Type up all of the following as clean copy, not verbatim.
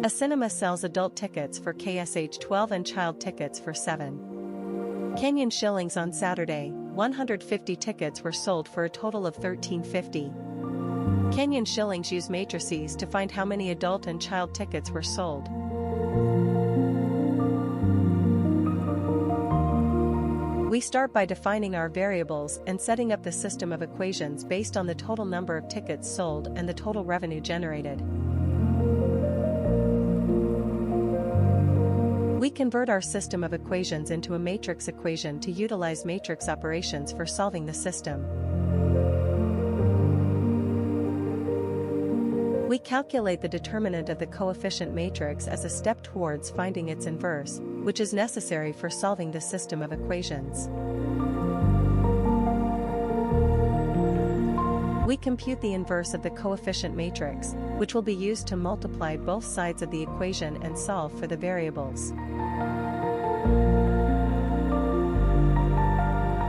A cinema sells adult tickets for KSH 12 and child tickets for 7 Kenyan shillings on Saturday. 150 tickets were sold for a total of 1350 Kenyan shillings. Use Matrices to find how many adult and child tickets were sold. We start by defining our variables and setting up the system of equations based on the total number of tickets sold and the total revenue generated. We convert our system of equations into a matrix equation to utilize matrix operations for solving the system. We calculate the determinant of the coefficient matrix as a step towards finding its inverse, which is necessary for solving the system of equations. We compute the inverse of the coefficient matrix, which will be used to multiply both sides of the equation and solve for the variables.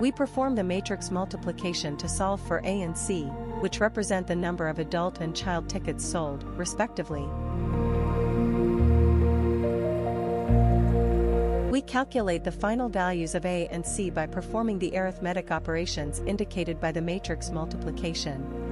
We perform the matrix multiplication to solve for A and C, which represent the number of adult and child tickets sold, respectively. We calculate the final values of A and C by performing the arithmetic operations indicated by the matrix multiplication.